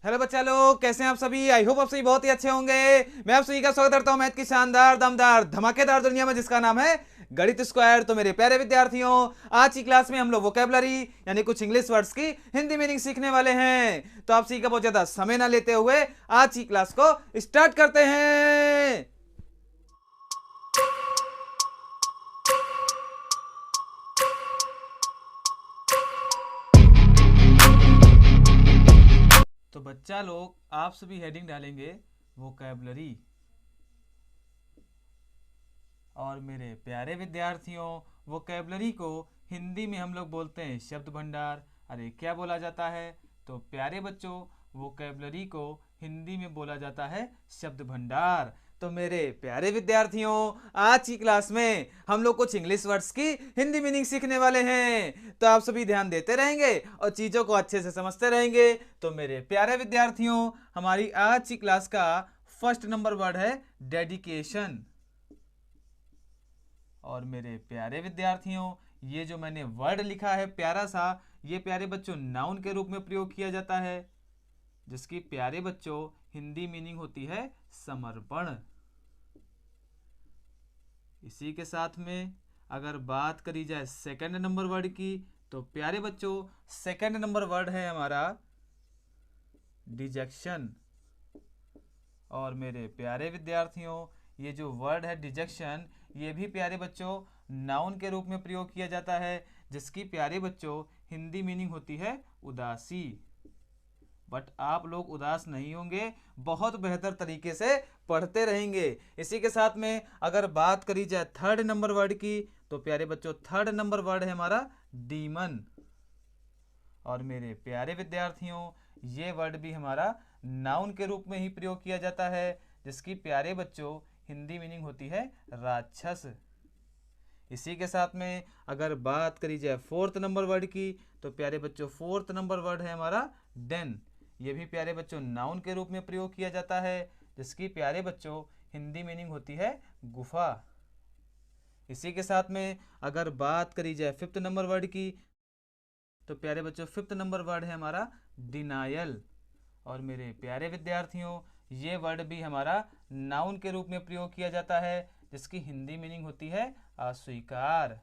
Hello बच्चा लोग, कैसे हैं आप सभी। आई होप आप सभी बहुत ही अच्छे होंगे। मैं आप सभी का स्वागत करता हूं मैथ की शानदार दमदार धमाकेदार दुनिया में, जिसका नाम है गणित स्क्वायर। तो मेरे प्यारे विद्यार्थियों, आज की क्लास में हम लोग वोकैबुलरी यानी कुछ इंग्लिश वर्ड्स की हिंदी मीनिंग सीखने वाले हैं। तो आप सभी का बहुत ज्यादा समय ना लेते हुए आज की क्लास को स्टार्ट करते हैं। तो बच्चा लोग, आप सभी हेडिंग डालेंगे वोकैबुलरी। और मेरे प्यारे विद्यार्थियों, वोकैबुलरी को हिंदी में हम लोग बोलते हैं शब्द भंडार। अरे क्या बोला जाता है? तो प्यारे बच्चों, वोकैबुलरी को हिंदी में बोला जाता है शब्द भंडार। तो मेरे प्यारे विद्यार्थियों, आज की क्लास में हम लोग कुछ इंग्लिश वर्ड्स की हिंदी मीनिंग सीखने वाले हैं। तो आप सभी ध्यान देते रहेंगे और चीज़ों को अच्छे से समझते रहेंगे। तो मेरे प्यारे विद्यार्थियों, हमारी आज की क्लास का फर्स्ट नंबर वर्ड है डेडिकेशन। और मेरे प्यारे विद्यार्थियों, ये जो मैंने वर्ड लिखा है प्यारा सा, ये प्यारे बच्चों नाउन के रूप में प्रयोग किया जाता है, जिसकी प्यारे बच्चों हिंदी मीनिंग होती है समर्पण। इसी के साथ में अगर बात करी जाए सेकंड नंबर वर्ड की, तो प्यारे बच्चों सेकंड नंबर वर्ड है हमारा डिजेक्शन। और मेरे प्यारे विद्यार्थियों, ये जो वर्ड है डिजेक्शन, ये भी प्यारे बच्चों नाउन के रूप में प्रयोग किया जाता है, जिसकी प्यारे बच्चों हिंदी मीनिंग होती है उदासी। बट आप लोग उदास नहीं होंगे, बहुत बेहतर तरीके से पढ़ते रहेंगे। इसी के साथ में अगर बात करी जाए थर्ड नंबर वर्ड की, तो प्यारे बच्चों थर्ड नंबर वर्ड है हमारा डीमन। और मेरे प्यारे विद्यार्थियों, ये वर्ड भी हमारा नाउन के रूप में ही प्रयोग किया जाता है, जिसकी प्यारे बच्चों हिंदी मीनिंग होती है राक्षस। इसी के साथ में अगर बात करी जाए फोर्थ नंबर वर्ड की, तो प्यारे बच्चों फोर्थ नंबर वर्ड है हमारा डेन। ये भी प्यारे बच्चों नाउन के रूप में प्रयोग किया जाता है, जिसकी प्यारे बच्चों हिंदी मीनिंग होती है गुफा। इसी के साथ में अगर बात करी जाए फिफ्थ नंबर वर्ड की, तो प्यारे बच्चों फिफ्थ नंबर वर्ड है हमारा डिनायल। और मेरे प्यारे विद्यार्थियों, ये वर्ड भी हमारा नाउन के रूप में प्रयोग किया जाता है, जिसकी हिंदी मीनिंग होती है अस्वीकार।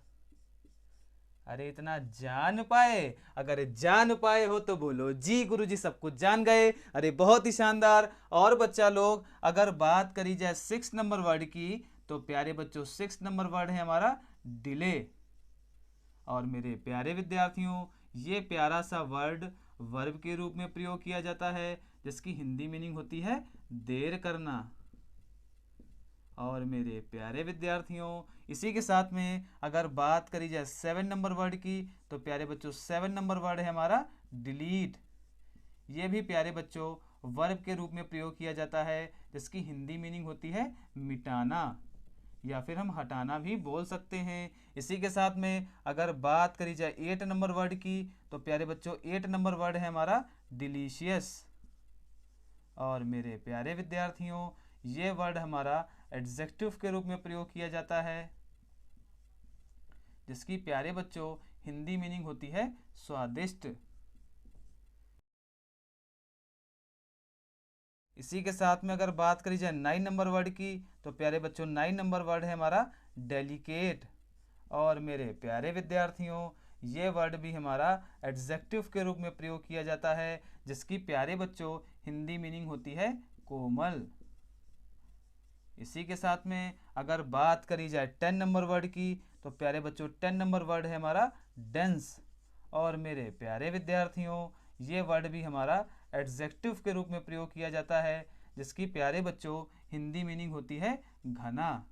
अरे इतना जान पाए? अगर जान पाए हो तो बोलो जी गुरुजी, सब कुछ जान गए। अरे बहुत ही शानदार। और बच्चा लोग, अगर बात करी जाए सिक्स नंबर वर्ड की, तो प्यारे बच्चों सिक्स नंबर वर्ड है हमारा डिले। और मेरे प्यारे विद्यार्थियों, ये प्यारा सा वर्ड वर्ब के रूप में प्रयोग किया जाता है, जिसकी हिंदी मीनिंग होती है देर करना। और मेरे प्यारे विद्यार्थियों, इसी के साथ में अगर बात करी जाए सेवन नंबर वर्ड की, तो प्यारे बच्चों सेवन नंबर वर्ड है हमारा डिलीट। ये भी प्यारे बच्चों वर्ब के रूप में प्रयोग किया जाता है, जिसकी हिंदी मीनिंग होती है मिटाना, या फिर हम हटाना भी बोल सकते हैं। इसी के साथ में अगर बात करी जाए एट नंबर वर्ड की, तो प्यारे बच्चों एट नंबर वर्ड है हमारा डिलीशियस। और मेरे प्यारे विद्यार्थियों, ये वर्ड हमारा एडजेक्टिव के रूप में प्रयोग किया जाता है, जिसकी प्यारे बच्चों हिंदी मीनिंग होती है स्वादिष्ट। इसी के साथ में अगर बात करी जाए नाइन नंबर वर्ड की, तो प्यारे बच्चों नाइन नंबर वर्ड है हमारा डेलिकेट। और मेरे प्यारे विद्यार्थियों, ये वर्ड भी हमारा एडजेक्टिव के रूप में प्रयोग किया जाता है, जिसकी प्यारे बच्चों हिंदी मीनिंग होती है कोमल। इसी के साथ में अगर बात करी जाए टेन नंबर वर्ड की, तो प्यारे बच्चों टेन नंबर वर्ड है हमारा डेंस। और मेरे प्यारे विद्यार्थियों, ये वर्ड भी हमारा एडजेक्टिव के रूप में प्रयोग किया जाता है, जिसकी प्यारे बच्चों हिंदी मीनिंग होती है घना।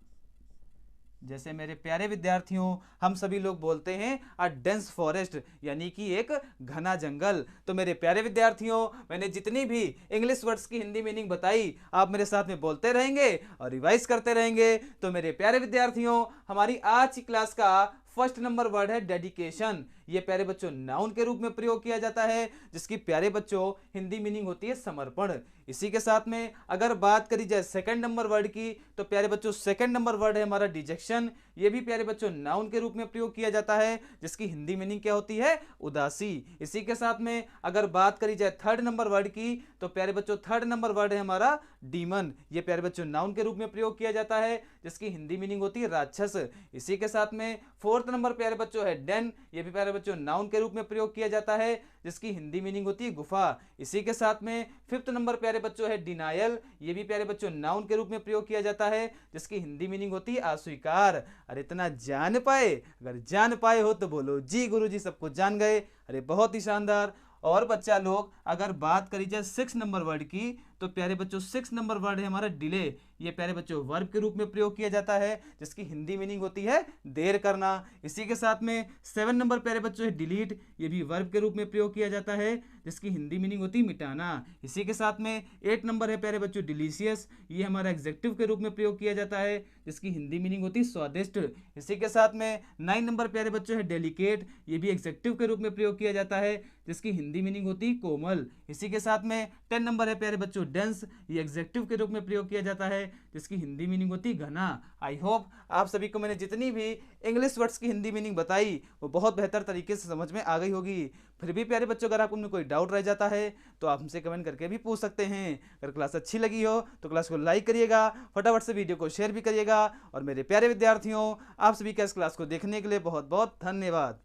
जैसे मेरे प्यारे विद्यार्थियों, हम सभी लोग बोलते हैं अ डेंस फॉरेस्ट, यानी कि एक घना जंगल। तो मेरे प्यारे विद्यार्थियों, मैंने जितनी भी इंग्लिश वर्ड्स की हिंदी मीनिंग बताई, आप मेरे साथ में बोलते रहेंगे और रिवाइज करते रहेंगे। तो मेरे प्यारे विद्यार्थियों, हमारी आज की क्लास का फर्स्ट नंबर वर्ड है डेडिकेशन, ये प्यारे बच्चों नाउन के रूप में प्रयोग किया जाता है, जिसकी प्यारे बच्चों हिंदी मीनिंग होती है समर्पण। इसी के साथ में अगर बात करी जाए सेकंड नंबर वर्ड की, तो प्यारे बच्चों सेकंड नंबर वर्ड है हमारा डिजेक्शन। ये भी प्यारे बच्चों नाउन के रूप में प्रयोग किया जाता है, जिसकी हिंदी मीनिंग क्या होती है, उदासी। इसी के साथ में अगर बात करी जाए थर्ड नंबर वर्ड की, तो प्यारे बच्चों थर्ड नंबर वर्ड है हमारा डीमन। ये प्यारे बच्चों नाउन के रूप में प्रयोग किया जाता है, जिसकी हिंदी मीनिंग होती है राक्षस। इसी के साथ में फोर्थ नंबर प्यारे बच्चों है डेन। ये भी प्यारे बच्चों नाउन के रूप में प्रयोग किया जाता है, जिसकी हिंदी मीनिंग होती है गुफा। इसी के साथ में फिफ्थ नंबर प्यारे बच्चों है डिनायल। ये भी प्यारे बच्चों नाउन के रूप में प्रयोग किया जाता है, जिसकी हिंदी मीनिंग होती है अस्वीकार। अरे इतना जान पाए, अगर जान पाए हो तो बोलो जी गुरुजी, सब कुछ जान गए। अरे बहुत ही शानदार। और बच्चा लोग अगर बात करी जाए सिक्स नंबर वर्ड की, तो प्यारे बच्चों सिक्स नंबर वर्ड है हमारा डिले। ये प्यारे बच्चों वर्ब के रूप में प्रयोग किया जाता है, जिसकी हिंदी मीनिंग होती है देर करना। इसी के साथ में सेवन नंबर प्यारे बच्चों है डिलीट। ये भी वर्ब के रूप में प्रयोग किया जाता है, जिसकी हिंदी मीनिंग होती है मिटाना। इसी के साथ में एट नंबर है प्यारे बच्चों डिलीशियस। ये हमारा एग्जेक्टिव के रूप में प्रयोग किया जाता है, जिसकी हिंदी मीनिंग होती है स्वादिष्ट। इसी के साथ में नाइन नंबर प्यारे बच्चों है डेलिकेट। ये भी एग्जेक्टिव के रूप में प्रयोग किया जाता है, जिसकी हिंदी मीनिंग होती है कोमल। इसी के साथ में 10 नंबर है प्यारे बच्चों डेंस। ये एग्जेक्टिव के रूप में प्रयोग किया जाता है, जिसकी हिंदी मीनिंग होती है घना। आई होप आप सभी को मैंने जितनी भी इंग्लिश वर्ड्स की हिंदी मीनिंग बताई वो बहुत बेहतर तरीके से समझ में आ गई होगी। फिर भी प्यारे बच्चों अगर आपको में कोई डाउट रह जाता है तो आप हमसे कमेंट करके भी पूछ सकते हैं। अगर क्लास अच्छी लगी हो तो क्लास को लाइक करिएगा, फटाफट से वीडियो को शेयर भी करिएगा। और मेरे प्यारे विद्यार्थियों, आप सभी का इस क्लास को देखने के लिए बहुत बहुत धन्यवाद।